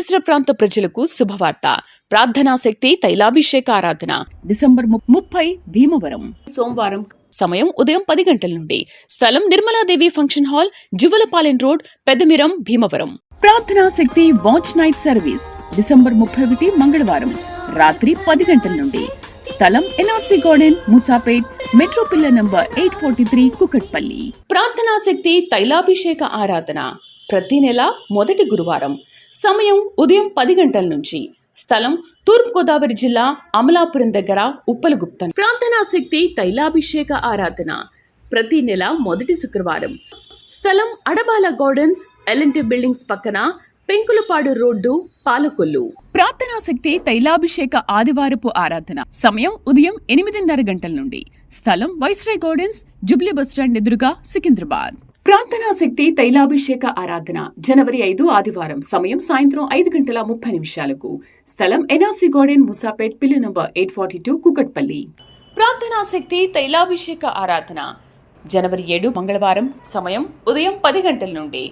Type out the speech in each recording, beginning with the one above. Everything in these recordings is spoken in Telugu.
పరిసర ప్రాంత ప్రజలకు శుభవార్త. ప్రార్థనా శక్తి తైలాభిషేక ఆరాధన డిసెంబర్ 30 భీమవరం సోమవారం. సమయం ఉదయం 10 గంటల నుండి. స్థలం Nirmaladevi function hall, Juvvalapalem road, Peddamiram, Bhimavaram. ప్రార్థనా శక్తి వాచ్ నైట్ సర్వీస్ డిసెంబర్ 31 మంగళవారం రాత్రి 10 గంటల నుండి. స్థలం NRC garden, Musapet, metro pillar number 843, Kukatpally. ప్రార్థనా శక్తి తైలాభిషేక ఆరాధన ప్రతి నెల మొదటి గురువారం. సమయం ఉదయం 10 గంటల నుంచి. స్థలం తూర్పుగోదావరి జిల్లా, అమలాపురం దగ్గర, ఉప్పలగుప్తం. ప్రార్థనా శక్తి తైలాభిషేక ఆరాధన ప్రతి నెల మొదటి శుక్రవారం. స్థలం అడబాల గార్డెన్స్, ఎల్ఎన్టీ బిల్డింగ్స్ పక్కన, పెంకులపాడు రోడ్డు, పాలకొల్లు. ప్రార్థనా శక్తి తైలాభిషేక ఆదివారపు ఆరాధన సమయం ఉదయం 8:30 గంటల నుండి. స్థలం వైస్రాయ్ గార్డెన్స్, జుబ్లీ బస్టాండ్ ఎదురుగా, సికింద్రాబాద్. ప్రార్థనా శక్తి తైలాభిషేక ఆరాధన జనవరి 5 ఆదివారం. సమయం సాయంత్రం 5:30 స్థలం ఎన్ఆర్సీ గార్డెన్, ముసాపేట్, పిల్లి నంబర్ 842, కుకట్పల్లి. ప్రార్థనా శక్తి తైలాభిషేక ఆరాధన జనవరి 7 మంగళవారం. సమయం ఉదయం 10 గంటల నుండి.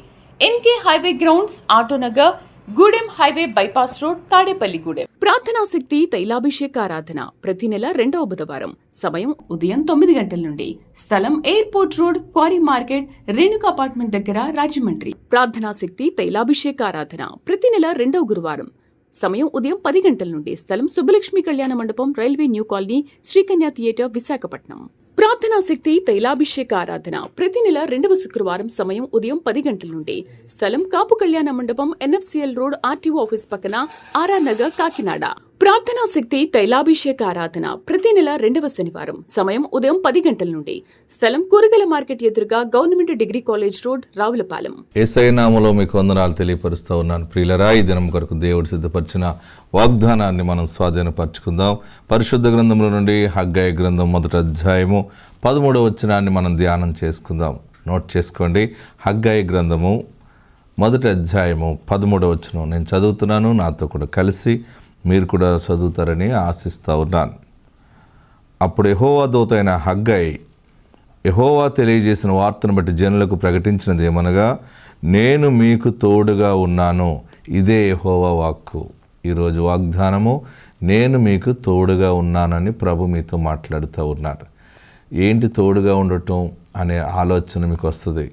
NK highway grounds, Autonagar, Gudem highway bypass road, Tadepalli Gudem. ప్రార్థనా శక్తి తైలాభిషేక ఆరాధన ప్రతి నెల 2వ బుధవారం. సమయం ఉదయం 9 గంటల నుండి. స్థలం airport road, quarry market, Renuka apartment దగ్గర, రాజమండ్రి. ప్రార్థనా శక్తి తైలాభిషేక ఆరాధన ప్రతి నెల 2వ గురువారం. సమయం ఉదయం 10 గంటల నుండి. స్థలం సుబ్బలక్ష్మి కళ్యాణ మండపం, railway new colony, Sri Kanya theatre, Visakhapatnam. ప్రార్థనా శక్తి తైలాభిషేక ఆరాధన ప్రతి నెల 2వ శుక్రవారం. సమయం ఉదయం 10 గంటల నుండి. స్థలం కాపు కళ్యాణ మండపం, ఎన్ఎఫ్సిఎల్ రోడ్, ఆర్టీఓ ఆఫీస్ పక్కన, ఆర్ఆర్ నగర్, కాకినాడ. ప్రార్థనా శక్తి తైలాభిషేక ఆరాధన ప్రతి నెల 2వ శనివారం. సమయం ఉదయం 10 గంటల నుండి. స్థలం కూరగాయల మార్కెట్ ఎదురుగా, government degree college road, Ravulapalem. Yesayya నామములో మీకు వందనాలు తెలియపరుస్తూ ఉన్నాను. ప్రియులరా, ఈ దినం కొరకు దేవుడు సిద్ధపరిచిన వాగ్దానాన్ని మనం స్వాధీనపరచుకుందాం. పరిశుద్ధ గ్రంథంలో నుండి హగ్గయి గ్రంథం 1వ అధ్యాయము 13వ వచనాన్ని మనం ధ్యానం చేసుకుందాం. నోట్ చేసుకోండి. హగ్గయి గ్రంథము 1వ అధ్యాయము 13వ వచనం నేను చదువుతున్నాను. నాతో కూడా కలిసి మీరు కూడా చదువుతారని ఆశిస్తూ ఉన్నాను. అప్పుడు యెహోవా దూత అయిన హగ్గయి యెహోవా తెలియజేసిన వార్తను బట్టి జనులకు ప్రకటించినది ఏమనగా, నేను మీకు తోడుగా ఉన్నాను. ఇదే యెహోవా వాక్కు. ఈరోజు వాగ్దానము, నేను మీకు తోడుగా ఉన్నానని ప్రభు మీతో మాట్లాడుతూ ఉన్నారు. ఏంటి తోడుగా ఉండటం అనే ఆలోచన మీకు వస్తుంది.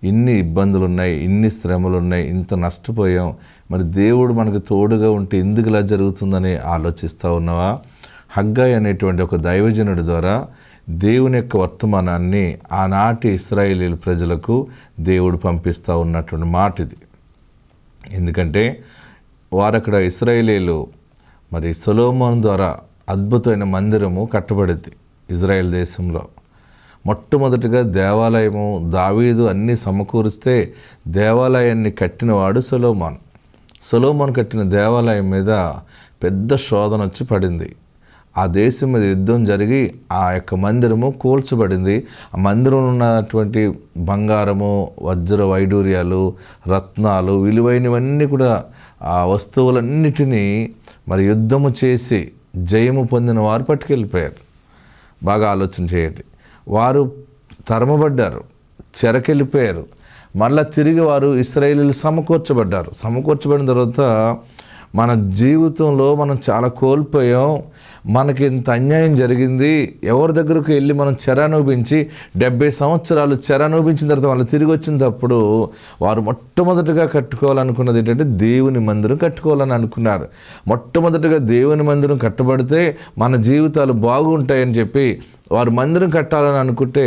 ఇన్ని ఇబ్బందులు ఉన్నాయి, ఇన్ని శ్రమలు ఉన్నాయి, ఇంత నష్టపోయాం, మరి దేవుడు మనకు తోడుగా ఉంటే ఎందుకు ఇలా జరుగుతుందని ఆలోచిస్తూ ఉన్నావా? హగ్గయి అనేటువంటి ఒక దైవజనుడి ద్వారా దేవుని యొక్క వర్తమానాన్ని ఆనాటి ఇశ్రాయేలీయుల ప్రజలకు దేవుడు పంపిస్తూ ఉన్నటువంటి మాట ఇది. ఎందుకంటే వారక్కడ ఇశ్రాయేలీయులు మరి సొలొమోను ద్వారా అద్భుతమైన మందిరము కట్టబడింది ఇజ్రాయెల్ దేశంలో. మొట్టమొదటిగా దేవాలయము దావీదు అన్నీ సమకూరిస్తే దేవాలయాన్ని కట్టినవాడు సొలొమోను. సొలొమోను కట్టిన దేవాలయం మీద పెద్ద శోధన వచ్చి పడింది. ఆ దేశం మీద యుద్ధం జరిగి ఆ యొక్క మందిరము కూల్చబడింది. ఆ మందిరంలో ఉన్నటువంటి బంగారము, వజ్ర వైడూర్యాలు, రత్నాలు, విలువైనవన్నీ కూడా ఆ వస్తువులన్నిటినీ మరి యుద్ధము చేసి జయము పొందిన వారు పట్టుకెళ్ళిపోయారు. బాగా ఆలోచన చేయండి. వారు తరమబడ్డారు, చెరకెళ్ళిపోయారు. మళ్ళా తిరిగి వారు ఇశ్రాయేలీయులు సమకూర్చబడిన తర్వాత మన జీవితంలో మనం చాలా కోల్పోయాం, మనకి ఇంత అన్యాయం జరిగింది, ఎవరి దగ్గరకు వెళ్ళి మనం చెర అనుభవించి 70 సంవత్సరాలు చెర అనుభవించిన తర్వాత వాళ్ళు తిరిగి వచ్చినప్పుడు వారు మొట్టమొదటిగా కట్టుకోవాలనుకున్నది ఏంటంటే దేవుని మందిరం కట్టుకోవాలని అనుకున్నారు. మొట్టమొదటిగా దేవుని మందిరం కట్టబడితే మన జీవితాలు బాగుంటాయని చెప్పి వారు మందిరం కట్టాలని అనుకుంటే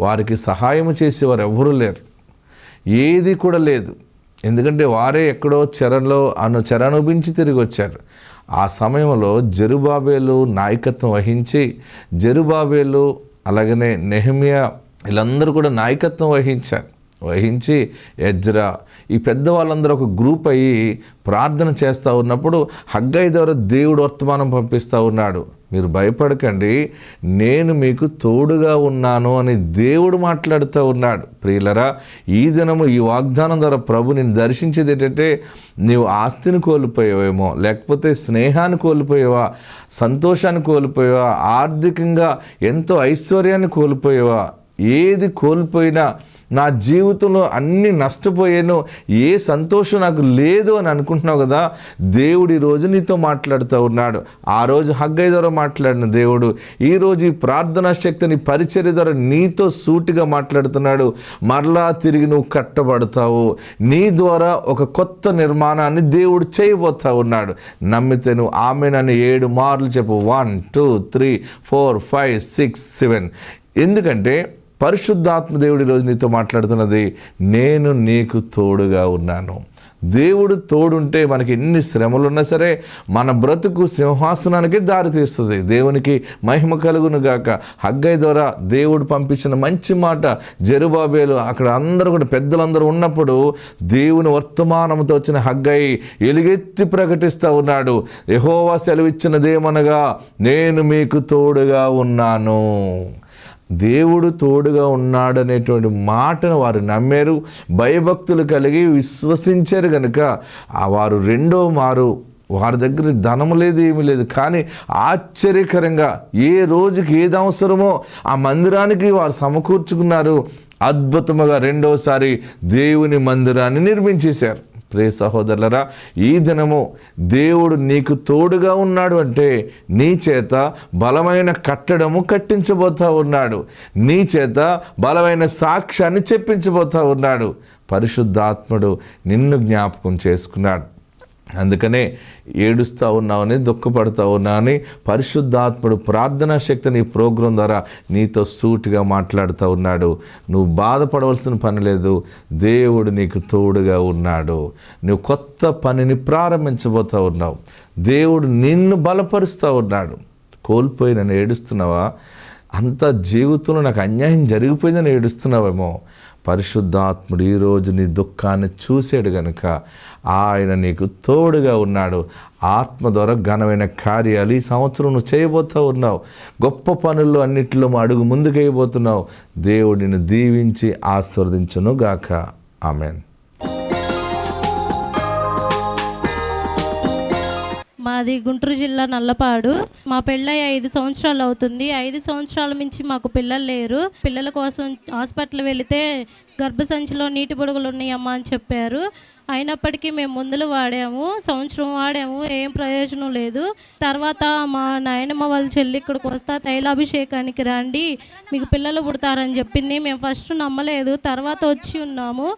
వారికి సహాయం చేసేవారు ఎవరూ లేరు, ఏది కూడా లేదు. ఎందుకంటే వారే ఎక్కడో చెర అనుభవించి తిరిగి వచ్చారు. ఆ సమయంలో జెరుబాబేలు నాయకత్వం జెరుబాబేలు అలాగనే నెహెమ్యా వీళ్ళందరూ కూడా నాయకత్వం వహించి ఎజ్రా ఈ పెద్దవాళ్ళందరూ ఒక గ్రూప్ అయ్యి ప్రార్థన చేస్తూ ఉన్నప్పుడు హగ్గయి ద్వారా దేవుడు వర్తమానం పంపిస్తూ ఉన్నాడు. మీరు భయపడకండి, నేను మీకు తోడుగా ఉన్నాను అని దేవుడు మాట్లాడుతూ ఉన్నాడు. ప్రియులరా, ఈ దినము ఈ వాగ్దానం ద్వారా ప్రభు నిన్ను దర్శించేది ఏంటంటే, నీవు ఆస్తిని కోల్పోయావేమో, లేకపోతే స్నేహాన్ని కోల్పోయావా, సంతోషాన్ని కోల్పోయావా, ఆర్థికంగా ఎంతో ఐశ్వర్యాన్ని కోల్పోయావా, ఏది కోల్పోయినా నా జీవితంలో అన్ని నష్టపోయాను, ఏ సంతోషం నాకు లేదు అని అనుకుంటున్నావు కదా, దేవుడు ఈరోజు నీతో మాట్లాడుతూ ఉన్నాడు. ఆ రోజు హగ్గై ద్వారా మాట్లాడిన దేవుడు ఈరోజు ఈ ప్రార్థనా శక్తిని పరిచర్య ద్వారా నీతో సూటిగా మాట్లాడుతున్నాడు. మరలా తిరిగి నువ్వు కట్టబడతావు, నీ ద్వారా ఒక కొత్త నిర్మాణాన్ని దేవుడు చేయబోతా ఉన్నాడు. నమ్మితే నువ్వు ఆమేనని 7 మార్లు చెప్పు. 1 2 3 4 5 6 7. ఎందుకంటే పరిశుద్ధాత్మ దేవుడు ఈరోజు నీతో మాట్లాడుతున్నది, నేను నీకు తోడుగా ఉన్నాను. దేవుడు తోడుంటే మనకి ఎన్ని శ్రమలు ఉన్నా సరే మన బ్రతుకు సింహాసనానికి దారి తీస్తుంది. దేవునికి మహిమ కలుగును గాక. హగ్గై ద్వారా దేవుడు పంపించిన మంచి మాట. జెరుబాబేలు అక్కడ అందరూ కూడా పెద్దలందరూ ఉన్నప్పుడు దేవుని వర్తమానంతో వచ్చిన హగ్గై ఎలుగెత్తి ప్రకటిస్తూ ఉన్నాడు. యెహోవా సెలవిచ్చినదేమనగా, నేను మీకు తోడుగా ఉన్నాను. దేవుడు తోడుగా ఉన్నాడనేటువంటి మాటను వారు నమ్మారు, భయభక్తులు కలిగి విశ్వసించారు కనుక వారు రెండో మారు, వారి దగ్గర ధనము లేదు, ఏమీ లేదు, కానీ ఆశ్చర్యకరంగా ఏ రోజుకి ఏది అవసరమో ఆ మందిరానికి వారు సమకూర్చుకున్నారు. అద్భుతముగా రెండోసారి దేవుని మందిరాన్ని నిర్మించేశారు. ప్రియ సహోదరులరా, ఈ దినము దేవుడు నీకు తోడుగా ఉన్నాడు అంటే నీ చేత బలమైన కట్టడము కట్టించబోతా ఉన్నాడు, నీ చేత బలమైన సాక్ష్యాన్ని చెప్పించబోతా ఉన్నాడు. పరిశుద్ధాత్ముడు నిన్ను జ్ఞాపకం చేసుకున్నాడు. అందుకనే ఏడుస్తూ ఉన్నావని, దుఃఖపడుతూ ఉన్నావని పరిశుద్ధాత్ముడు ప్రార్థనా శక్తిని ఈ ప్రోగ్రాం ద్వారా నీతో సూటిగా మాట్లాడుతూ ఉన్నాడు. నువ్వు బాధపడవలసిన పని లేదు, దేవుడు నీకు తోడుగా ఉన్నాడు. నువ్వు కొత్త పనిని ప్రారంభించబోతూ ఉన్నావు. దేవుడు నిన్ను బలపరుస్తూ ఉన్నాడు. కోల్పోయి నన్ను ఏడుస్తున్నావా? అంత జీవితంలో నాకు అన్యాయం జరిగిపోయిందని ఏడుస్తున్నావేమో. పరిశుద్ధాత్ముడు ఈరోజు నీ దుఃఖాన్ని చూశాడు గనుక ఆయన నీకు తోడుగా ఉన్నాడు. ఆత్మ ద్వారా ఘనమైన కార్యాలు ఈ సంవత్సరం నువ్వు చేయబోతూ ఉన్నావు. గొప్ప పనుల్లో అన్నింటిలో అడుగు ముందుకు వేయబోతున్నావు. దేవుడిని దీవించి ఆశీర్వదించును గాక. ఆమేన్. మాది గుంటూరు జిల్లా నల్లపాడు. మా పెళ్ళై 5 సంవత్సరాలు అవుతుంది. 5 సంవత్సరాల నుంచి మాకు పిల్లలు లేరు. పిల్లల కోసం హాస్పిటల్ వెళితే గర్భసంచిలో నీటి బుడగలు ఉన్నాయమ్మా అని చెప్పారు. అయినప్పటికీ మేము మందులు వాడాము, సంవత్సరం వాడాము, ఏం ప్రయోజనం లేదు. తర్వాత మా నాయనమ్మ వాళ్ళ చెల్లి ఇక్కడికి వస్తా తైలాభిషేకానికి రండి, మీకు పిల్లలు పుడతారని చెప్పింది. మేము ఫస్ట్ నమ్మలేదు, తర్వాత వచ్చి ఉన్నాము.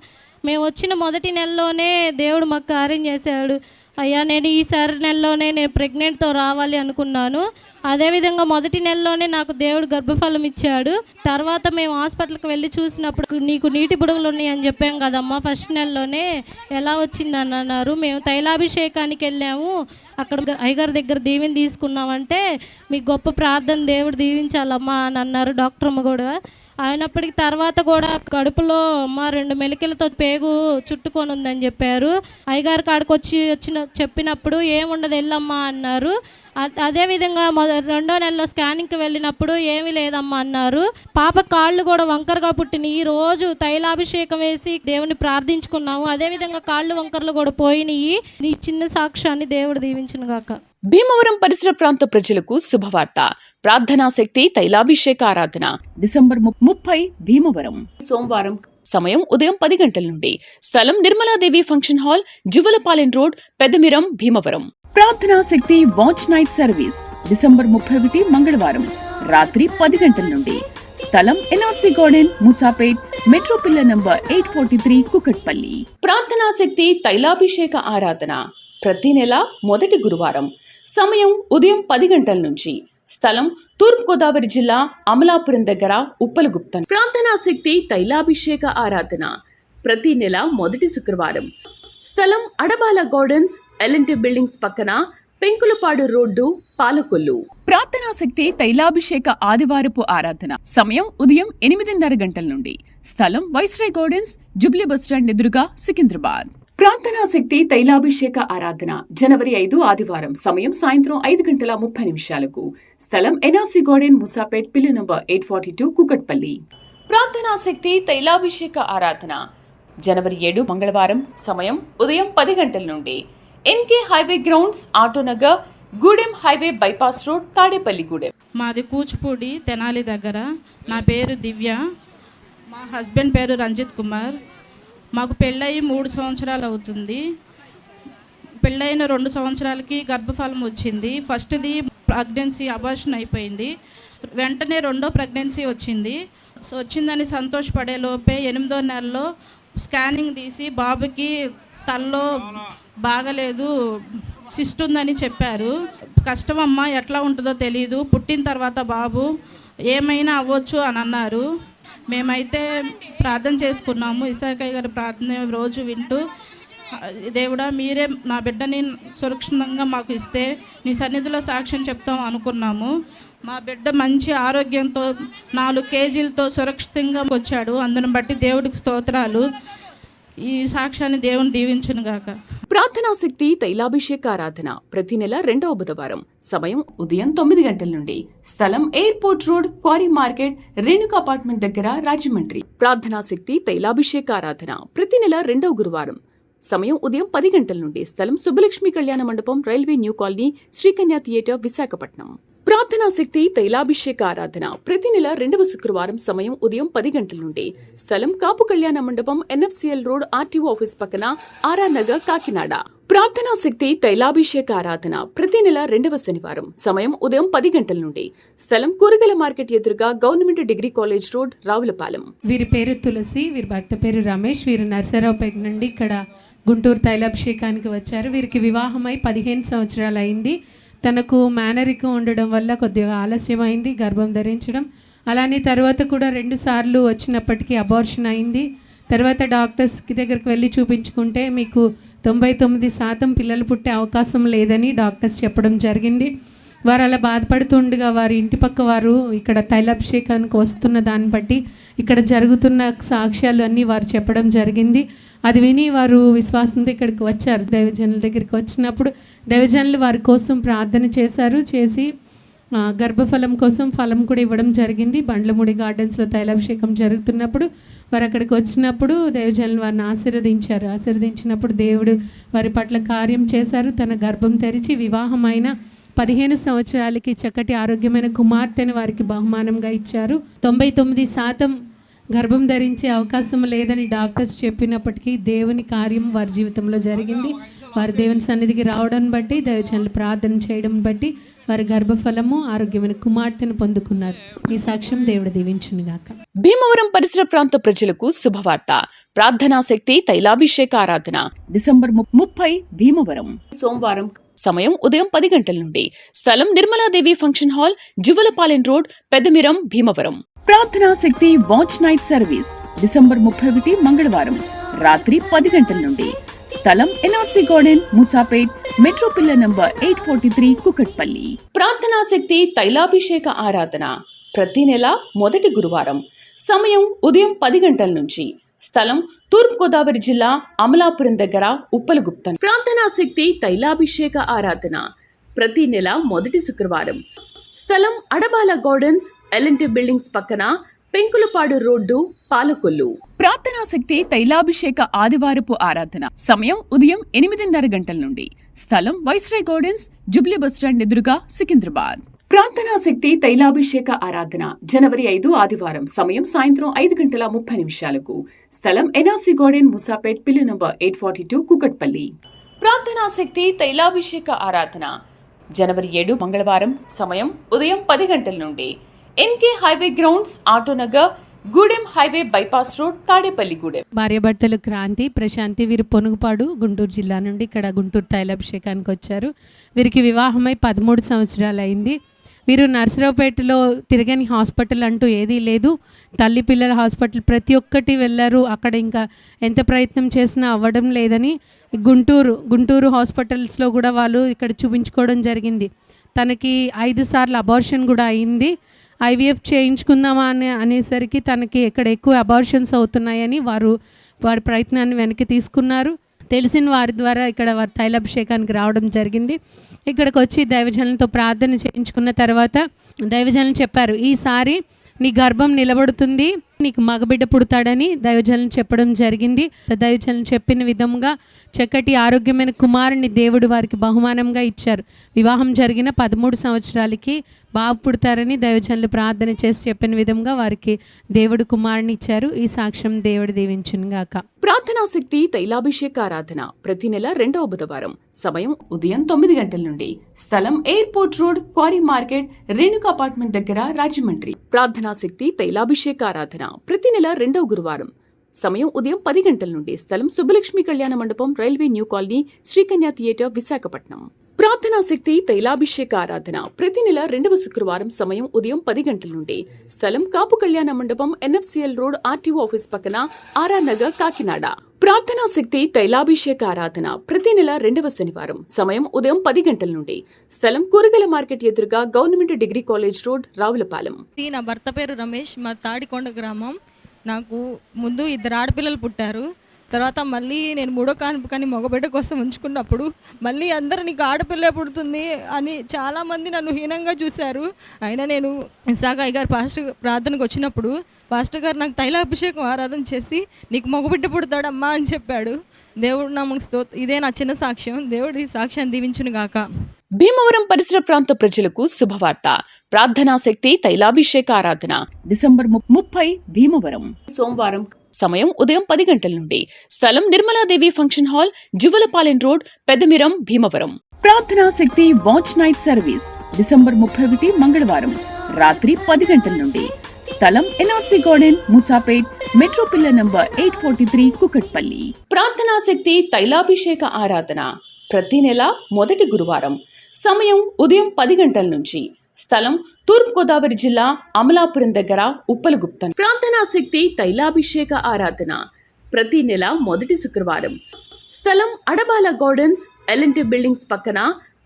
మేము వచ్చిన మొదటి నెలలోనే దేవుడు మాకు కార్యం చేశాడు. అయ్యా, నేను ఈసారి నెలలోనే నేను ప్రెగ్నెంట్తో రావాలి అనుకున్నాను. అదేవిధంగా మొదటి నెలలోనే నాకు దేవుడు గర్భఫలం ఇచ్చాడు. తర్వాత మేము హాస్పిటల్కి వెళ్ళి చూసినప్పుడు నీకు నీటి బుడగలు ఉన్నాయని చెప్పాం కదమ్మా, ఫస్ట్ నెలలోనే ఎలా వచ్చిందని అన్నారు. మేము తైలాభిషేకానికి వెళ్ళాము, అక్కడ అయ్యగారి దగ్గర దీవెని తీసుకున్నామంటే మీకు గొప్ప ప్రార్థన దేవుడు దీవించాలమ్మా అని అన్నారు డాక్టర్ అమ్మ కూడా. అయినప్పటికీ తర్వాత కూడా కడుపులో 2 మెలికలతో పేగు చుట్టుకొని ఉందని చెప్పారు. అయ్యగారి కాడికి చెప్పినప్పుడు ఏముండదు వెళ్ళమ్మా అన్నారు. అదేవిధంగా రెండో నెలలో స్కానింగ్కి వెళ్ళినప్పుడు ఏమీ లేదమ్మా అన్నారు. పాప కాళ్ళు కూడా వంకరగా పుట్టినాయి. ఈ రోజు తైలాభిషేకం వేసి దేవుని ప్రార్థించుకున్నాము. అదేవిధంగా కాళ్ళు వంకరలు కూడా పోయినాయి. ఈ చిన్న సాక్ష్యాన్ని దేవుడు దీవించును గాక. భీమవరం పరిసర ప్రాంత ప్రజలకు శుభవార్త. ప్రార్థనా శక్తి తైలాభిషేక ఆరాధన డిసెంబర్ 30 భీమవరం సోమవారం. సమయం ఉదయం 10 గంటల నుండి. స్థలం Nirmaladevi function hall, Juvvalapalem road, Peddamiram, Bhimavaram. ప్రార్థనా శక్తి వాచ్ నైట్ సర్వీస్ డిసెంబర్ 31 మంగళవారం రాత్రి 10 గంటల నుండి. స్థలం NRC garden, Musapet, metro pillar number 843, Kukatpally. ప్రార్థనా శక్తి తైలాభిషేక ఆరాధన ప్రతి నెల మొదటి గురువారం. సమయం ఉదయం 10 గంటల నుంచి. స్థలం తూర్పుగోదావరి జిల్లా అమలాపురం దగ్గర ఉప్పలగుప్తం. ప్రార్థనా శక్తి తైలాభిషేక ఆరాధన ప్రతి నెల మొదటి శుక్రవారం. స్థలం అడబాల గార్డెన్స్, ఎల్ఎన్టీ బిల్డింగ్స్ పక్కన, పెంకులపాడు రోడ్డు, పాలకొల్లు. ప్రార్థనా శక్తి తైలాభిషేక ఆదివారపు ఆరాధన సమయం ఉదయం 8:30 గంటల నుండి. స్థలం వైస్రాయ్ గార్డెన్స్, జుబ్లీ బస్టాండ్ ఎదురుగా, సికింద్రాబాద్. ప్రార్థనా శక్తి తైలాభిషేక ఆరాధన జనవరి 5 ఆదివారం. సమయం సాయంత్రం 5:30 స్థలం ఎన్ఆర్సీ గార్డెన్, ముసాపేట్, పిల్లి నంబర్ 842, కుకట్పల్లి. ప్రార్థనా శక్తి తైలాభిషేక ఆరాధన జనవరి 7 మంగళవారం. సమయం ఉదయం 10 గంటల నుండి. NK highway grounds, Autonagar, Gudem highway bypass road, Tadepalli Gudem. మాది కూచిపూడి తెనాలి దగ్గర. నా పేరు దివ్య. మా హస్బెండ్ పేరు రంజిత్ కుమార్. మాకు పెళ్ళయి 3 సంవత్సరాలు అవుతుంది. పెళ్ళైన 2 సంవత్సరాలకి గర్భఫలం వచ్చింది. ఫస్ట్ది ప్రెగ్నెన్సీ అబార్షన్ అయిపోయింది. వెంటనే 2వ ప్రెగ్నెన్సీ వచ్చింది. వచ్చిందని సంతోషపడే లోపే 8వ నెలలో స్కానింగ్ తీసి బాబుకి తలలో బాగలేదు, సిస్ట్ ఉందని చెప్పారు. కష్టమమ్మా, ఎట్లా ఉంటుందో తెలియదు, పుట్టిన తర్వాత బాబు ఏమైనా అవ్వచ్చు అని అన్నారు. మేమైతే ప్రార్థన చేసుకున్నాము. ఇసాకయ్య గారి ప్రార్థన రోజు వింటూ, దేవుడా మీరే నా బిడ్డని సురక్షితంగా మాకు ఇస్తే నీ సన్నిధిలో సాక్ష్యం చెప్తాం అనుకున్నాము. మా బిడ్డ మంచి ఆరోగ్యంతో 4 కేజీలతో సురక్షితంగా వచ్చాడు. అందుని బట్టి దేవుడికి స్తోత్రాలు. ఈ సాక్ష్యాన్ని దేవుని దీవించునుగాక. ప్రార్థనా శక్తి తైలాభిషేక ఆరాధన ప్రతి నెల 2వ బుధవారం. సమయం ఉదయం 9 గంటల నుండి. స్థలం airport road, quarry market, Renuka apartment దగ్గర, రాజమండ్రి. ప్రార్థనా శక్తి తైలాభిషేక ఆరాధన ప్రతి నెల 2వ గురువారం. సమయం ఉదయం 10 గంటల నుండి. స్థలం సుబ్బలక్ష్మి కళ్యాణ మండపం, railway new colony, Sri Kanya theatre, Visakhapatnam. ప్రార్థనా శక్తి తైలాభిషేక ఆరాధన ప్రతి నెల 2వ శుక్రవారం. సమయం ఉదయం 10 గంటల నుండి. స్థలం కాపు కళ్యాణ మండపం, NFCL రోడ్, RTO ఆఫీస్ పక్కన, RR నగర్, కాకినాడ. ప్రార్థనా శక్తి తైలాభిషేక ఆరాధన ప్రతి నెల 2వ శనివారం. సమయం ఉదయం 10 గంటల నుండి. స్థలం కూరగాయల మార్కెట్ ఎదురుగా, government degree college road, Ravulapalem. వీరి పేరు తులసి, వీరి భర్త పేరు రమేష్. వీరు నర్సరావుపేట నుండి ఇక్కడ గుంటూరు తైలాభిషేకానికి వచ్చారు. వీరికి వివాహమై 15 సంవత్సరాలు అయింది. తనకు మేనరికం ఉండడం వల్ల కొద్దిగా ఆలస్యమైంది గర్భం ధరించడం. అలానే తర్వాత కూడా 2 సార్లు వచ్చినప్పటికీ అబార్షన్ అయింది. తర్వాత డాక్టర్స్ దగ్గరికి వెళ్ళి చూపించుకుంటే మీకు 99% పిల్లలు పుట్టే అవకాశం లేదని డాక్టర్స్ చెప్పడం జరిగింది. వారు అలా బాధపడుతుండగా వారి ఇంటి పక్క వారు ఇక్కడ తైలాభిషేకానికి వస్తున్న దాన్ని బట్టి ఇక్కడ జరుగుతున్న సాక్ష్యాలు అన్నీ వారు చెప్పడం జరిగింది. అది విని వారు విశ్వాసంతో ఇక్కడికి వచ్చారు. దైవజనుల దగ్గరికి వచ్చినప్పుడు దైవజనులు వారి కోసం ప్రార్థన చేశారు. చేసి గర్భఫలం కోసం ఫలం కూడా ఇవ్వడం జరిగింది. బండ్లమూడి గార్డెన్స్లో తైలాభిషేకం జరుగుతున్నప్పుడు వారు అక్కడికి వచ్చినప్పుడు దైవజనులు వారిని ఆశీర్వదించారు. ఆశీర్వదించినప్పుడు దేవుడు వారి పట్ల కార్యం చేశారు. తన గర్భం తెరిచి వివాహమైన 15 సంవత్సరాలకి చక్కటి ఆరోగ్యమైన కుమార్తెను వారికి బహుమానంగా ఇచ్చారు. 99% గర్భం ధరించే అవకాశం లేదని డాక్టర్స్ చెప్పినప్పటికీ దేవుని కార్యం వారి జీవితంలో జరిగింది. వారు దేవుని సన్నిధికి రావడాన్ని బట్టి, దైవజనులు ప్రార్థన చేయడం బట్టి వారి గర్భఫలము ఆరోగ్యమైన కుమార్తెను పొందుకున్నారు. ఈ సాక్ష్యం దేవుడు దీవించునుగాక. భీమవరం పరిసర ప్రాంత ప్రజలకు శుభవార్త. ప్రార్థనా శక్తి తైలాభిషేక ఆరాధన డిసెంబర్ 30 భీమవరం సోమవారం. సమయం ఉదయం 10 గంటల నుండి. స్థలం Nirmaladevi function hall, Juvvalapalem road, Peddamiram, Bhimavaram. ప్రార్థనా శక్తి వాచ్ నైట్ సర్వీస్ డిసెంబర్ 31 మంగళవారం రాత్రి 10 గంటల నుండి. స్థలం NRC garden, Musapet, metro pillar number 843, Kukatpally. ప్రార్థనా శక్తి తైలాభిషేక ఆరాధన ప్రతి నెల మొదటి గురువారం. సమయం ఉదయం 10 గంటల నుంచి. స్థలం తూర్పుగోదావరి జిల్లా, అమలాపురం దగ్గర, ఉప్పలగుప్తం. ప్రార్థనా శక్తి తైలాభిషేక ఆరాధన ప్రతి నెల మొదటి శుక్రవారం. స్థలం అడబాల గార్డెన్స్, LNT బిల్డింగ్స్ పక్కన, పెంకులపాడు రోడ్డు, పాలకొల్లు. ప్రార్థనా శక్తి తైలాభిషేక ఆదివారపు ఆరాధన సమయం ఉదయం 8:30 గంటల నుండి. స్థలం వైస్రాయ్ గార్డెన్స్, జుబ్లీ బస్టాండ్ ఎదురుగా, సికింద్రాబాద్. ప్రార్థనా శక్తి తైలాభిషేక ఆరాధన జనవరి 5 ఆదివారం. సమయం సాయంత్రం 5:30 స్థలం NRC garden, Moosapet, pillar number 842, Kukatpally. ప్రార్థనా శక్తి తైలాభిషేక ఆరాధన జనవరి 7 మంగళవారం. సమయం ఉదయం 10 గంటల నుండి. NK highway grounds, Autonagar, Gudem highway bypass road, Tadepalligudem. భార్యాభర్తలు క్రాంతి, ప్రశాంతి. వీరు పొనుగుపాడు, గుంటూరు జిల్లా నుండి ఇక్కడ గుంటూరు తైలాభిషేకానికి వచ్చారు. వీరికి వివాహమై 13 సంవత్సరాలు అయింది. వీరు నర్సరావుపేటలో తిరగని హాస్పిటల్ అంటూ ఏదీ లేదు. తల్లి పిల్లల హాస్పిటల్ ప్రతి ఒక్కటి వెళ్ళారు. అక్కడ ఇంకా ఎంత ప్రయత్నం చేసినా అవ్వడం లేదని గుంటూరు హాస్పిటల్స్లో కూడా వాళ్ళు ఇక్కడ చూపించుకోవడం జరిగింది. తనకి 5 సార్లు అబార్షన్ కూడా అయింది. IVF చేయించుకుందామా అనేసరికి తనకి ఎక్కడ ఎక్కువ అబార్షన్స్ అవుతున్నాయని వారి ప్రయత్నాన్ని వెనక్కి తీసుకున్నారు. తెలిసిన వారి ద్వారా ఇక్కడ వారి తైలాభిషేకానికి రావడం జరిగింది. ఇక్కడికి వచ్చి దైవజనులతో ప్రార్థన చేయించుకున్న తర్వాత దైవజనులు చెప్పారు, ఈసారి నీ గర్భం నిలబడుతుంది, నీకు మగబిడ్డ పుడతాడని దైవజనులు చెప్పడం జరిగింది. దైవజనులు చెప్పిన విధంగా చక్కటి ఆరోగ్యమైన కుమారుని దేవుడు వారికి బహుమానంగా ఇచ్చారు. వివాహం జరిగిన 13 సంవత్సరాలకి బాబు పుడతారని దైవజనులు ప్రార్థన చేసి చెప్పిన విధంగా వారికి దేవుడు కుమారుని ఇచ్చారు. ఈ సాక్ష్యం దేవుడు దీవించును గాక. ప్రార్థనా శక్తి తైలాభిషేక ఆరాధన ప్రతి నెల 2వ బుధవారం. సమయం ఉదయం 9 గంటల నుండి. స్థలం airport road, quarry market, Renuka apartment దగ్గర, రాజమండ్రి. ప్రార్థనా శక్తి తైలాభిషేక ఆరాధన ప్రతి నెల 2వ గురువారం. సమయం ఉదయం 10 గంటల నుండి. స్థలం సుబ్బలక్ష్మి కళ్యాణ మండపం, railway new colony, Srikanya theatre, Visakhapatnam. ప్రార్థనా శక్తి తైలాభిషేక ఆరాధన ప్రతి నెల 2వ శుక్రవారం. సమయం ఉదయం 10 గంటల నుండి. స్థలం కాపు కళ్యాణ మండపం, ఎన్ఎఫ్సిఎల్ రోడ్, ఆర్టీఓ ఆఫీస్ పక్కన, ఆర్ఆర్ నగర్, కాకినాడ. ప్రార్థనా శక్తి తైలాభిషేక ఆరాధన ప్రతి నెల 2వ శనివారం. సమయం ఉదయం 10 గంటల నుండి. స్థలం కూరగాయల మార్కెట్ ఎదురుగా, government degree college road, Ravulapalem. నా భర్త పేరు రమేష్, మా తాడికొండ గ్రామం. నాకు ముందు 2 ఆడపిల్లలు పుట్టారు. తర్వాత మళ్ళీ నేను 3వ కాన్పు కానీ మగబిడ్డ కోసం ఉంచుకున్నప్పుడు మళ్ళీ అందరూ నీకు ఆడపిల్ల పుడుతుంది అని చాలామంది నన్ను హీనంగా చూశారు. అయినా నేను ఇసాగా గారు పాస్టర్ ప్రార్థనకు వచ్చినప్పుడు పాస్టర్ గారు నాకు తైలాభిషేకం ఆరాధన చేసి నీకు మగబిడ్డ పుడతాడమ్మా అని చెప్పాడు. దేవుడు నమ్మకు ఇదే నా చిన్న సాక్ష్యం. దేవుడి సాక్ష్యాన్ని దీవించును గాక. భీమవరం పరిసర ప్రాంత ప్రజలకు శుభవార్త. ప్రార్థనా శక్తి తైలాభిషేక ఆరాధన డిసెంబర్ 30 భీమవరం సోమవారం. సమయం ఉదయం 10 గంటల నుండి. స్థలం Nirmaladevi function hall, Juvvalapalem road, Peddamiram, Bhimavaram. ప్రార్థనా శక్తి వాచ్ నైట్ సర్వీస్ డిసెంబర్ 31 మంగళవారం రాత్రి 10 గంటల నుండి. స్థలం NRC garden, Musapet, metro pillar number 843, Kukatpally. ప్రార్థనా శక్తి తైలాభిషేక ఆరాధన ప్రతి నెల మొదటి గురువారం. సమయం ఉదయం 10 గంటల నుంచి. స్థలం తూర్పుగోదావరి జిల్లా, అమలాపురం దగ్గర, ఉప్పలగుప్తం. ప్రార్థనా శక్తి తైలాభిషేక ఆరాధన ప్రతి నెల మొదటి శుక్రవారం. స్థలం అడబాల గార్డెన్స్, ఎల్ఎన్టీ బిల్డింగ్స్ పక్కన,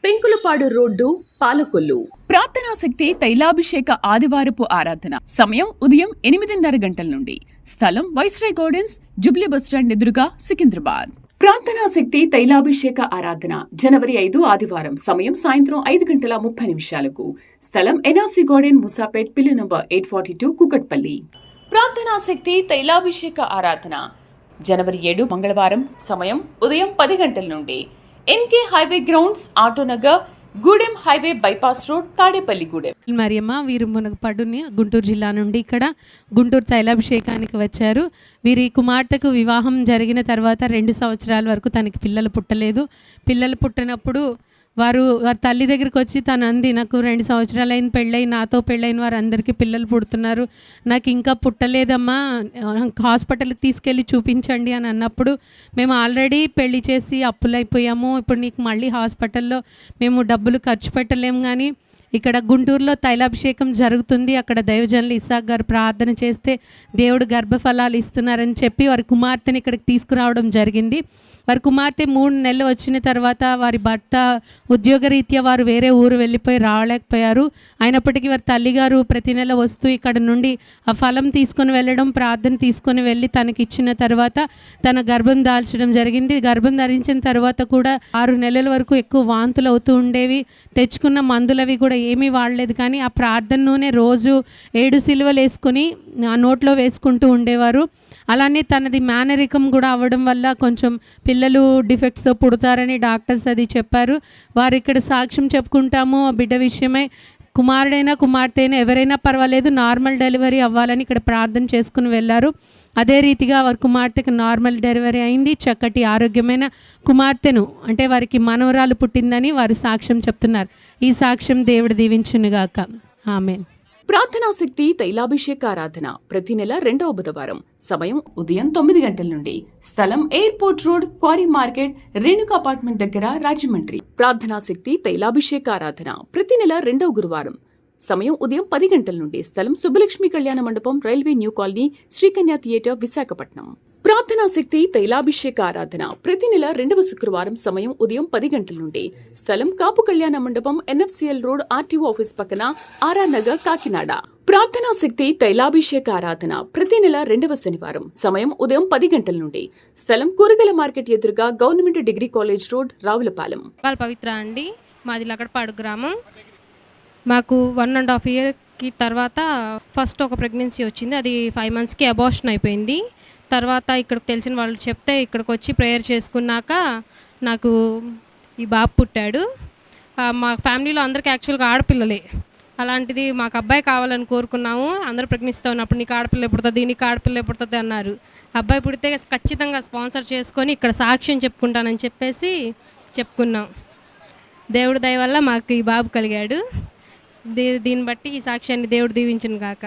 పెంకులపాడు రోడ్డు, పాలకొల్లు. ప్రార్థనా శక్తి తైలాభిషేక ఆదివారపు ఆరాధన సమయం ఉదయం 8:30 గంటల నుండి. స్థలం వైస్రాయ్ గార్డెన్స్, జుబ్లీ బస్టాండ్ ఎదురుగా, సికింద్రాబాద్. ప్రార్థనా శక్తి తైలాభిషేక ఆరాధన జనవరి 5 ఆదివారం. సమయం సాయంత్రం 5:30 స్థలం ఎన్ఆర్సీ గార్డెన్, ముసాపేట్, పిల్లు నంబర్ 842, కుకట్పల్లి. ప్రార్థనా శక్తి తైలాభిషేక ఆరాధన జనవరి 7 మంగళవారం. సమయం ఉదయం 10 గంటల నుండి. NK highway grounds, Autonagar, Gudem highway bypass road, Tadepalli Gudem. Mariyamma వీరు మునగపడుని గుంటూరు జిల్లా నుండి ఇక్కడ గుంటూరు తైలాభిషేకానికి వచ్చారు. వీరి కుమార్తెకు వివాహం జరిగిన తర్వాత 2 సంవత్సరాల వరకు తనకి పిల్లలు పుట్టలేదు. పిల్లలు పుట్టినప్పుడు వారి తల్లి దగ్గరికి వచ్చి తను అంది, నాకు 2 సంవత్సరాలైన పెళ్ళై, నాతో పెళ్ళైన వారు అందరికీ పిల్లలు పుడుతున్నారు, నాకు ఇంకా పుట్టలేదమ్మా, హాస్పిటల్కి తీసుకెళ్ళి చూపించండి అని అన్నప్పుడు, మేము ఆల్రెడీ పెళ్లి చేసి అప్పులైపోయాము, ఇప్పుడు నీకు మళ్ళీ హాస్పిటల్లో మేము డబ్బులు ఖర్చు పెట్టలేము, కానీ ఇక్కడ గుంటూరులో తైలాభిషేకం జరుగుతుంది, అక్కడ దైవజనులు ఇసాక్ గారు ప్రార్థన చేస్తే దేవుడు గర్భఫలాలు ఇస్తున్నారని చెప్పి వారి కుమార్తెని ఇక్కడికి తీసుకురావడం జరిగింది. వారి కుమార్తె 3 నెలలు వచ్చిన తర్వాత వారి భర్త ఉద్యోగరీత్యా వారు వేరే ఊరు వెళ్ళిపోయి రావలేకపోయారు. అయినప్పటికీ వారి తల్లిగారు ప్రతి నెల వస్తూ ఇక్కడ నుండి ఆ ఫలం తీసుకొని వెళ్ళడం, ప్రార్థన తీసుకొని వెళ్ళి తనకి ఇచ్చిన తర్వాత తన గర్భం దాల్చడం జరిగింది. గర్భం ధరించిన తర్వాత కూడా 6 నెలల వరకు ఎక్కువ వాంతులు అవుతూ ఉండేవి. తెచ్చుకున్న మందులవి కూడా ఏమీ వాడలేదు, కానీ ఆ ప్రార్థన నూనె రోజు 7 సిలువలు వేసుకొని ఆ నోట్లో వేసుకుంటూ ఉండేవారు. అలానే తనది మేనరికం కూడా అవ్వడం వల్ల కొంచెం పిల్లలు డిఫెక్ట్స్తో పుడతారని డాక్టర్స్ అది చెప్పారు. వారు ఇక్కడ సాక్ష్యం చెప్పుకుంటాము ఆ బిడ్డ విషయమై. కుమారుడైనా కుమార్తె అయినా ఎవరైనా పర్వాలేదు, నార్మల్ డెలివరీ అవ్వాలని ఇక్కడ ప్రార్థన చేసుకుని వెళ్ళారు. అదే రీతిగా వారి కుమార్తెకు నార్మల్ డెలివరీ అయింది. చక్కటి ఆరోగ్యమైన కుమార్తెను, అంటే వారికి మనవరాలు పుట్టిందని వారు సాక్ష్యం చెప్తున్నారు. ఈ సాక్ష్యం దేవుడు దీవించునుగాక. ఆమేన్. ప్రార్థనా శక్తి తైలాభిషేక ఆరాధన ప్రతి నెల 2వ బుధవారం. సమయం ఉదయం 9 గంటల నుండి. స్థలం airport road, quarry market, Renuka apartment దగ్గర, రాజమండ్రి. ప్రార్థనా శక్తి తైలాభిషేక ఆరాధన ప్రతి నెల 2వ గురువారం. సమయం ఉదయం 10 గంటల నుండి. స్థలం సుబ్బలక్ష్మి కళ్యాణ మండపం, railway new colony, Srikanya theatre, Visakhapatnam. ప్రార్థనా శక్తి తైలాభిషేక ఆరాధన ప్రతి నెల 2వ శుక్రవారం. సమయం ఉదయం 10 గంటల నుండి. స్థలం కాపు కళ్యాణ మండపం, ఎన్ఎఫ్సిఎల్ రోడ్, ఆర్టీఓ ఆఫీస్ పక్కన, ఆర్ఆర్ నగర్, కాకినాడ. ప్రార్థనా శక్తి తైలాభిషేక ఆరాధన ప్రతి నెల 2వ శనివారం. సమయం ఉదయం 10 గంటల నుండి. స్థలం కూరగాయల మార్కెట్ ఎదురుగా, government degree college road, Ravulapalem. Pavitra అండి, మాది లకడపాడు గ్రామం. మాకు 1.5 year కి తర్వాత ఫస్ట్ ఒక ప్రెగ్నెన్సీ వచ్చింది. అది 5 మంత్స్కి అబార్షన్ అయిపోయింది. తర్వాత ఇక్కడికి తెలిసిన వాళ్ళు చెప్తే ఇక్కడికి వచ్చి ప్రేయర్ చేసుకున్నాక నాకు ఈ బాబు పుట్టాడు. మా ఫ్యామిలీలో అందరికీ యాక్చువల్గా ఆడపిల్లలే. అలాంటిది మాకు అబ్బాయి కావాలని కోరుకున్నాము. అందరూ ప్రశ్నిస్తూ ఉన్నప్పుడు నీకు ఆడపిల్ల పుడుతుంది, నీకు ఆడపిల్ల పుడుతుంది అన్నారు. అబ్బాయి పుడితే ఖచ్చితంగా స్పాన్సర్ చేసుకొని ఇక్కడ సాక్ష్యం చెప్పుకుంటానని చెప్పేసి చెప్పుకున్నాం. దేవుడి దయ వల్ల మాకు ఈ బాబు కలిగాడు. దీన్ని బట్టి ఈ సాక్ష్యాన్ని దేవుడు దీవించును గాక.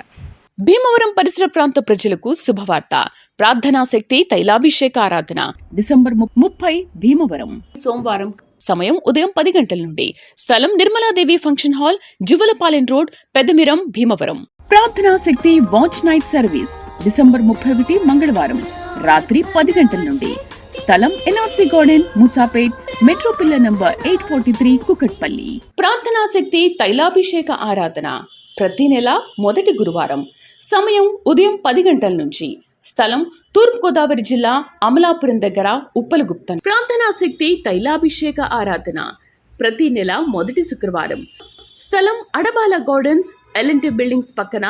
భీమవరం పరిసర ప్రాంత ప్రజలకు శుభవార్త. ప్రార్థనా శక్తి తైలాభిషేక ఆరాధన డిసెంబర్ 30 భీమవరం సోమవారం. సమయం ఉదయం 10 గంటల నుండి. స్థలం Nirmaladevi function hall, Juvvalapalem road, Peddamiram, Bhimavaram. ప్రార్థనా శక్తి వాచ్ నైట్ సర్వీస్ డిసెంబర్ 31 మంగళవారం రాత్రి 10 గంటల నుండి. స్థలం NRC garden, Musapet, metro pillar number 843, Kukatpally. ప్రార్థనా శక్తి తైలాభిషేక ఆరాధన ప్రతి నెల మొదటి గురువారం. సమయం ఉదయం 10 గంటల నుంచి. స్థలం తూర్పుగోదావరి జిల్లా అమలాపురం దగ్గర ఉప్పలగుప్తం. ప్రార్థనా శక్తి తైలాభిషేక ఆరాధన ప్రతి నెల మొదటి శుక్రవారం. స్థలం అడబాల గార్డెన్స్, ఎల్ఎన్టీ బిల్డింగ్స్ పక్కన,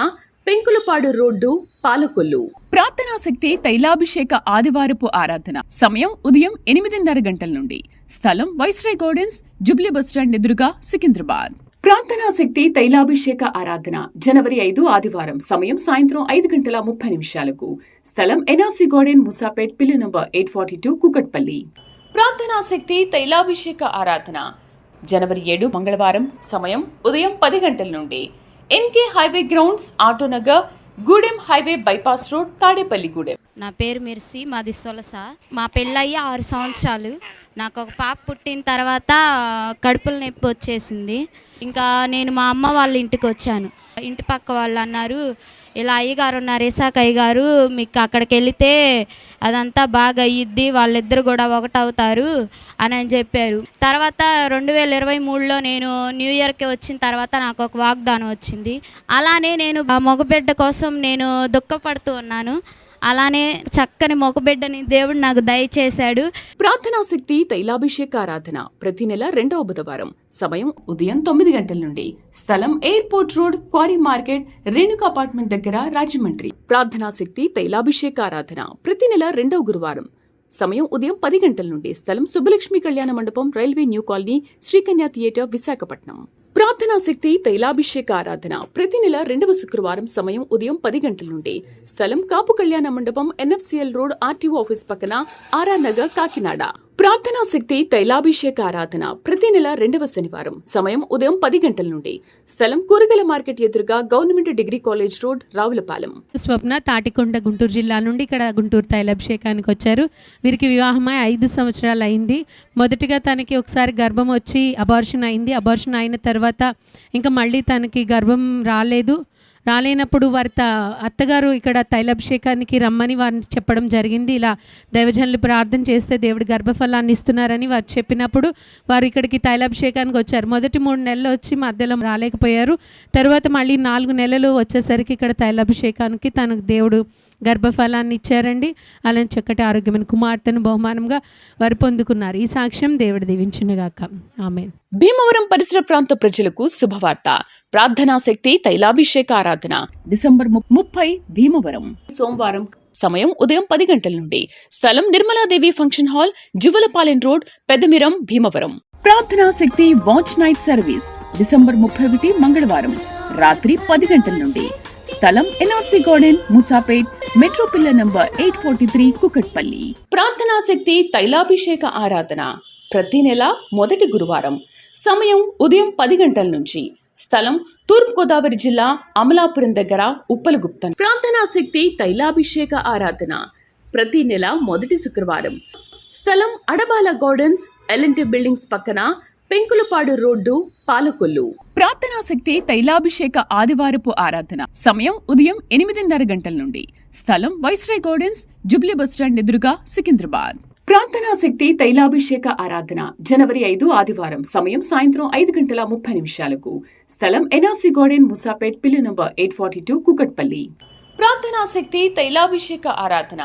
పెంకులపాడు రోడ్డు, పాలకొల్లు. ప్రార్థనా శక్తి తైలాభిషేక ఆదివారపు ఆరాధన సమయం ఉదయం 8:30 గంటల నుండి. స్థలం వైస్రాయ్ గార్డెన్స్, జుబ్లీ బస్టాండ్ ఎదురుగా, సికింద్రాబాద్. ప్రార్థనా శక్తి తైలాభిషేక ఆరాధన జనవరి 5 ఆదివారం. సమయం సాయంత్రం 5:30 స్థలం ఎన్ఆర్సీ గార్డెన్, ముసాపేట్, పిల్లి నంబర్ 842, కుకట్పల్లి. ప్రార్థనా శక్తి తైలాభిషేక ఆరాధన జనవరి 7 మంగళవారం. సమయం ఉదయం 10 గంటల నుండి. NK highway grounds, Autonagar, Gudem highway bypass road, Tadepalli Gudem. నా పేరు మిర్సి, మాది సొలస. మా పెళ్ళయ్యి 6 సంవత్సరాలు. నాకు ఒక పాప పుట్టిన తర్వాత కడుపుల నొప్పి వచ్చేసింది. ఇంకా నేను మా అమ్మ వాళ్ళ ఇంటికి వచ్చాను. ఇంటి పక్క వాళ్ళు అన్నారు, ఇలా అయ్యగారు ఉన్నారు, ఇసాక్ అయ్యగారు, మీకు అక్కడికి వెళితే అదంతా బాగా అయ్యిద్ది, వాళ్ళిద్దరు కూడా ఒకటవుతారు అని చెప్పారు. తర్వాత 2023లో నేను న్యూ ఇయర్కి వచ్చిన తర్వాత నాకు ఒక వాగ్దానం వచ్చింది. అలానే నేను ఆ మగబిడ్డ కోసం నేను దుఃఖపడుతూ ఉన్నాను. అలానే చక్కని మగబిడ్డని దేవుడు నాకు దయచేశాడు. ప్రార్థనా శక్తి తైలాభిషేక ఆరాధన ప్రతి నెల 2వ బుధవారం. సమయం ఉదయం 9 గంటల నుండి. స్థలం airport road, quarry market, Renuka apartment దగ్గర, రాజమండ్రి. ప్రార్థనా శక్తి తైలాభిషేక ఆరాధన ప్రతి నెల 2వ గురువారం. సమయం ఉదయం 10 గంటల నుండి. స్థలం సుబ్బలక్ష్మి కళ్యాణ మండపం, railway new colony, Srikanya theatre, Visakhapatnam. ప్రార్థనా శక్తి తైలాభిషేక ఆరాధన ప్రతి నెల 2వ శుక్రవారం. సమయం ఉదయం 10 గంటల నుండి. స్థలం కాపు కళ్యాణ మండపం, ఎన్ఎఫ్సిఎల్ రోడ్, ఆర్టీఓ ఆఫీస్ పక్కన, ఆర్ఆర్ నగర్, కాకినాడ. ప్రార్థనా శక్తి తైలాభిషేక ఆరాధన ప్రతి నెల 2వ శనివారం. సమయం ఉదయం 10 గంటల నుండి. స్థలం కూరగాయల మార్కెట్ ఎదురుగా, government degree college road, Ravulapalem. Swapna Tatikonda, Guntur జిల్లా నుండి ఇక్కడ గుంటూరు తైలాభిషేకానికి వచ్చారు. వీరికి వివాహమై 5 సంవత్సరాలు అయింది. మొదటిగా తనకి ఒకసారి గర్భం వచ్చి అబార్షన్ అయింది. అబార్షన్ అయిన తర్వాత ఇంకా మళ్ళీ తనకి గర్భం రాలేనప్పుడు వారి అత్తగారు ఇక్కడ తైలాభిషేకానికి రమ్మని వారిని చెప్పడం జరిగింది. ఇలా దైవజనులు ప్రార్థన చేస్తే దేవుడు గర్భఫలాన్ని ఇస్తున్నారని వారు చెప్పినప్పుడు వారు ఇక్కడికి తైలాభిషేకానికి వచ్చారు. మొదటి 3 నెలలు వచ్చి మధ్యలో రాలేకపోయారు. తర్వాత మళ్ళీ 4 నెలలు వచ్చేసరికి ఇక్కడ తైలాభిషేకానికి తనకు దేవుడు గర్భఫలాన్ని ఇచ్చారండి. అలానే చక్కటి ఆరోగ్యమైన కుమార్తెను బహుమానంగా వారు పొందుకున్నారు. ఈ సాక్ష్యం దేవుడు దీవించునుగాక. ఆమేన్. భీమవరం పరిసర ప్రాంత ప్రజలకు శుభవార్త. ప్రార్థనా శక్తి తైలాభిషేక ఆరాధన డిసెంబర్ 30 భీమవరం సోమవారం. సమయం ఉదయం 10 గంటల నుండి. స్థలం Nirmaladevi function hall, Juvvalapalem road, Peddamiram, Bhimavaram. ప్రార్థనా శక్తి వాచ్ నైట్ సర్వీస్ డిసెంబర్ 31 మంగళవారం రాత్రి 10 గంటల నుండి. స్థలం NRC garden, Musapet, metro pillar number 843, Kukatpally. ప్రార్థనా శక్తి తైలాభిషేక ఆరాధన ప్రతి నెల మొదటి గురువారం. సమయం ఉదయం 10 గంటల నుంచి. స్థలం తూర్పుగోదావరి జిల్లా అమలాపురం దగ్గర, ఉప్పలగుప్తం. ప్రార్థనా శక్తి తైలాభిషేక ఆరాధన ప్రతి నెల మొదటి శుక్రవారం. స్థలం అడబాల గార్డెన్స్, ఎల్ఎన్టీ బిల్డింగ్స్ పక్కన, పెంకులపాడు రోడ్డు, పాలకొల్లు. ప్రార్థనా శక్తి తైలాభిషేక ఆదివారపు ఆరాధన సమయం ఉదయం 8:30 గంటల నుండి. స్థలం వైస్రాయ్ గార్డెన్స్, జుబ్లీ బస్టాండ్ ఎదురుగా, సికింద్రాబాద్. ప్రార్థనా శక్తి తైలాభిషేక ఆరాధన జనవరి 5 ఆదివారం. సమయం సాయంత్రం 5:30 స్థలం ఎన్ఆర్సీ గార్డెన్, ముసాపేట్, పిల్లి నంబర్ 842, కుకట్పల్లి. ప్రార్థనా శక్తి తైలాభిషేక ఆరాధన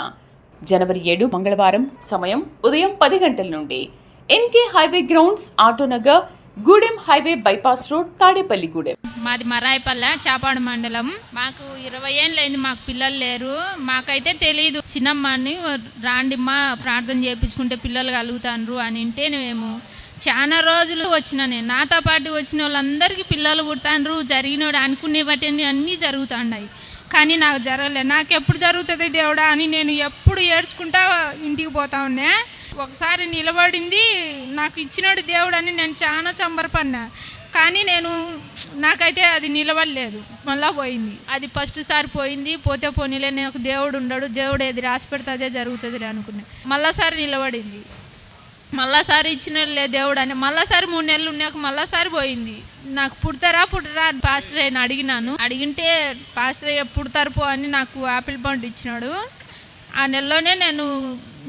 జనవరి 7 మంగళవారం. సమయం ఉదయం 10 గంటల నుండి. NK highway grounds, Autonagar, Gudem highway bypass road, Tadepalligudem. మాది మరాయిపల్లె చాపాడు మండలం. మాకు 20 ఏళ్ళైంది, మాకు పిల్లలు లేరు. మాకైతే తెలియదు. చిన్నమ్మని రాండిమ్మా ప్రార్థన చేయించుకుంటే పిల్లలు కలుగుతాండ్రు అని అంటే మేము చాలా రోజులు వచ్చిన నేను నాతో పాటు వచ్చిన వాళ్ళందరికీ పిల్లలు పుడతాండ్రు. జరిగినోడు అనుకునే బట్టి అన్నీ జరుగుతున్నాయి, కానీ నాకు జరగలేదు. నాకు ఎప్పుడు జరుగుతుంది దేవుడా అని నేను ఎప్పుడు ఏడ్చుకుంటా ఇంటికి పోతా ఉన్నా. ఒకసారి నిలబడింది, నాకు ఇచ్చినోడు దేవుడు అని నేను చాలా చంబరపన్నా, కానీ నాకైతే అది నిలబడలేదు. మళ్ళీ పోయింది. అది ఫస్ట్ సారి పోయింది. పోతే పోనీలే, నాకు దేవుడు ఉండడు, దేవుడు ఏది రాసి పెడితే అదే జరుగుతుంది అనుకున్నా. మళ్ళాసారి నిలబడింది. మళ్ళాసారి ఇచ్చినోడు లేదు దేవుడు అని. మళ్ళాసారి 3 నెలలు ఉన్నాక మళ్ళాసారి పోయింది. నాకు పుడతారా అని పాస్టర్ అయిన అడిగింటే పాస్టర్ అయ్య పుడతారు పో అని నాకు ఆపిల్ పండు ఇచ్చినాడు. ఆ నెలలోనే నేను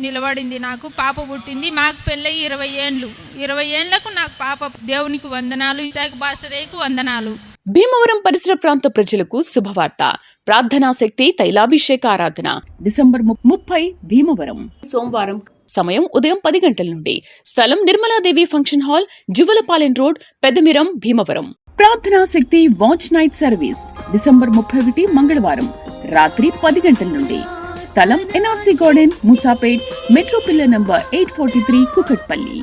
నిలబడింది. నాకు పాప పుట్టింది. మాకు పెళ్ళి 20 ఏళ్ళు. 20 ఏళ్లకు నాకు పాప. దేవునికి వందనాలు, ఇసాక్ పాస్టర్ అయ్యకు వందనాలు. భీమవరం పరిసర ప్రాంత ప్రజలకు శుభవార్త. ప్రార్థనా శక్తి తైలాభిషేక ఆరాధన డిసెంబర్ 30 భీమవరం సోమవారం. సమయం ఉదయం 10 గంటల నుండి. స్థలం Nirmaladevi function hall, Juvvalapalem road, Peddamiram, Bhimavaram. ప్రార్థనా శక్తి వాచ్ నైట్ సర్వీస్ డిసెంబర్ 31 మంగళవారం రాత్రి 10 గంటల నుండి. స్థలం NRC garden, Musapet, metro pillar number 843, Kukatpally.